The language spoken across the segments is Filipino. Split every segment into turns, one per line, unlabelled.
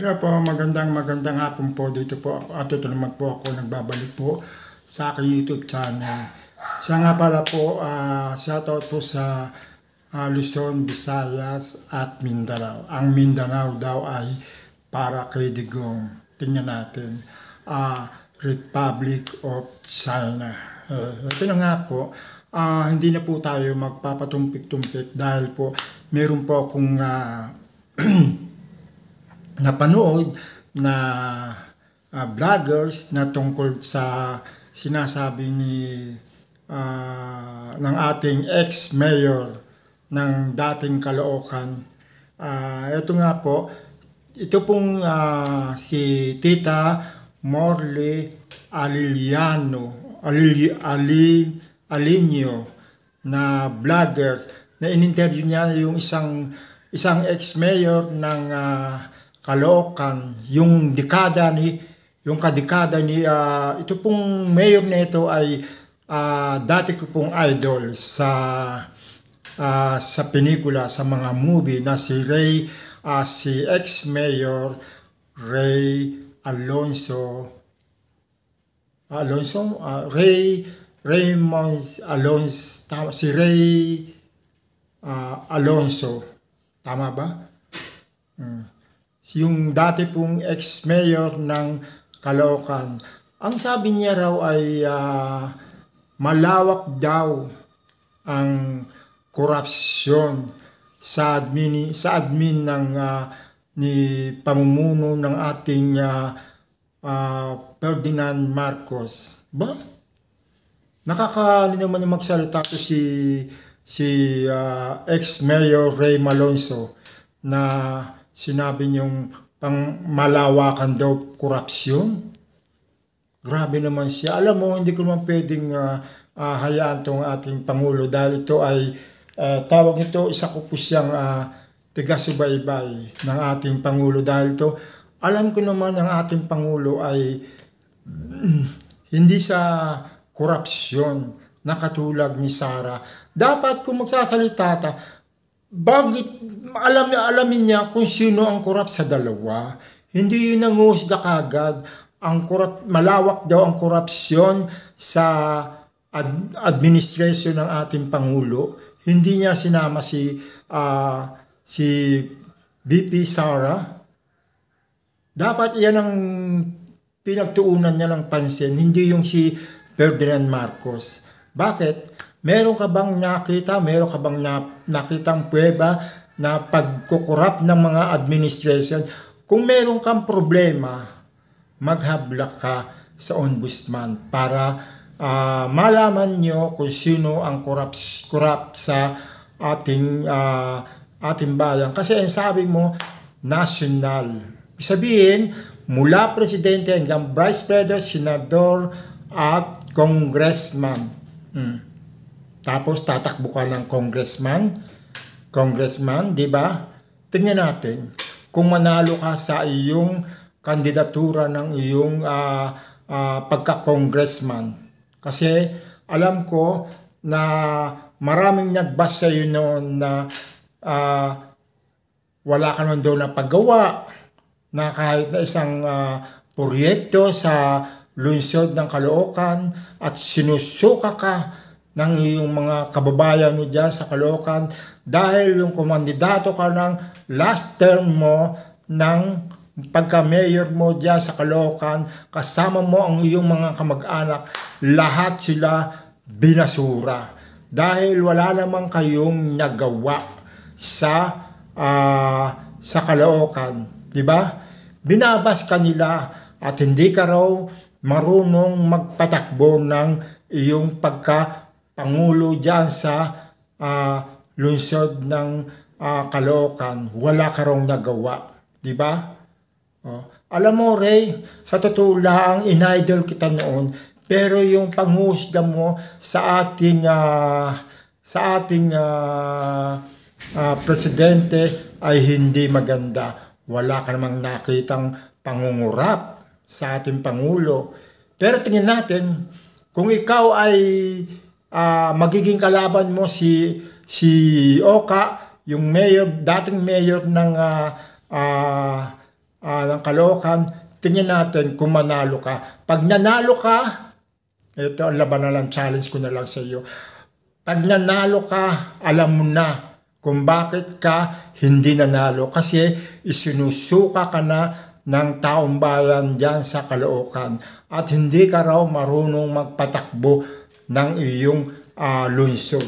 Hello po, magandang hapon po dito po. At ito naman po ako nagbabalik po sa aking YouTube channel. Siya nga pala po, shoutout po sa Luzon, Visayas at Mindanao. Ang Mindanao daw ay para kay Digong. Tingnan natin. Republic of China. Ito na nga po. Hindi na po tayo magpapatumpik-tumpik dahil po meron po akong napanood na vloggers na tungkol sa sinasabi ng ating ex-mayor ng dating Caloocan. Ito nga po, ito pong si Tita Morley Alinio na vlogger na in-interview niya yung isang ex-mayor ng Caloocan, yung kadekada ni ito pong mayor na ito ay dati ko pong idol sa pelikula, sa mga movie na si ex-mayor Ray Alonso, tama ba? Yung dati pong ex-mayor ng Caloocan. Ang sabi niya raw ay malawak daw ang korupsyon sa admin ng ni pamumuno ng ating Ferdinand Marcos. Ba? Nakakali naman yung magsalita to si ex-mayor Ray Alonso na sinabi niyong pang malawakan daw korupsyon. Grabe naman siya. Alam mo, hindi ko naman pwedeng hayaan tong ating Pangulo dahil ito ay tawag ito, isa ko po siyang taga-subaybay ng ating Pangulo dahil ito, alam ko naman ang ating Pangulo ay hindi sa korupsyon na katulad ni Sara. Dapat kung magsasalita bakit alamin niya kung sino ang korap sa dalawa. Hindi yun nanguhusga kagad. Malawak daw ang korupsyon sa administrasyon ng ating Pangulo. Hindi niya sinama si VP Sara. Dapat yan ang pinagtuunan niya ng pansin, hindi yung si Ferdinand Marcos. Bakit? Meron ka bang nakitang pruweba na pagkukurap ng mga administration? Kung meron kang problema, maghabla ka sa ombudsman para malaman nyo kung sino ang korap sa ating bayan. Kasi ang sabi mo, national. Sabihin, mula presidente hanggang vice president, senador at congressman. Tapos tatakbo ka ng congressman, di ba? Tingnan natin kung manalo ka sa iyong kandidatura ng iyong pagka-congressman. Kasi alam ko na maraming nagbasa yun noon na wala ka naman doon na paggawa na kahit na isang proyekto sa lungsod ng Caloocan at sinusuka ka ng iyong mga kababayan mo dyan sa Caloocan dahil yung kumandidato ka ng last term mo ng pagka-mayor mo dyan sa Caloocan, kasama mo ang iyong mga kamag-anak, lahat sila binasura dahil wala namang kayong nagawa sa Caloocan, di ba? Binabas ka nila at hindi ka raw marunong magpatakbo ng iyong pagka-pangulo dyan sa lungsod ng Caloocan. Wala ka raw nagawa. Di ba? Alam mo, Ray, sa totoo lang, in-idol kita noon, pero yung panghusga mo sa ating presidente ay hindi maganda. Wala ka namang nakitang pangungurap sa ating Pangulo. Pero tingnan natin, kung ikaw ay magiging kalaban mo si Oka, yung mayor, dating mayor ng ng Caloocan, tingnan natin kung manalo ka. Pag nanalo ka, ito ang laban na lang, challenge ko na lang sa iyo. Pag nanalo ka, alam mo na kung bakit ka hindi nanalo. Kasi isinusuka ka na ng taong bayan dyan sa Caloocan. At hindi ka raw marunong magpatakbo ng iyong lungsod.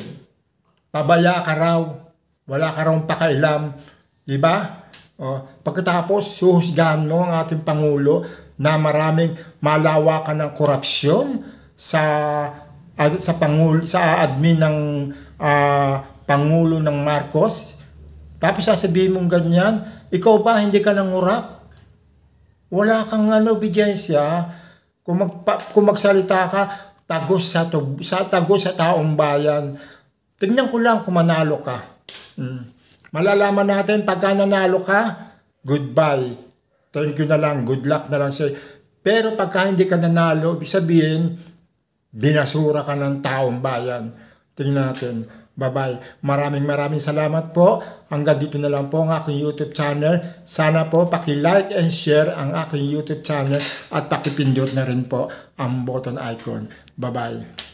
Pabaya ka raw. Wala ka raw pakailam. Diba? Pagkatapos, suhusgahan mo ang ating Pangulo na maraming malawakan ng korupsyon sa admin ng Pangulo ng Marcos. Tapos sasabihin mong ganyan, ikaw ba hindi ka nangurap? Wala kang obediensya. Kung magsalita ka, tagos sa taong bayan. Tingnan ko lang kung manalo ka. Malalaman natin pagka nanalo ka, goodbye. Thank you na lang, good luck na lang sa'yo. Pero pagka hindi ka nanalo, ibig sabihin, binasura ka ng taong bayan. Tingnan natin. Bye-bye. Maraming salamat po. Hanggang dito na lang po ang aking YouTube channel. Sana po paki-like and share ang aking YouTube channel at pakipindot na rin po ang button icon. Bye-bye.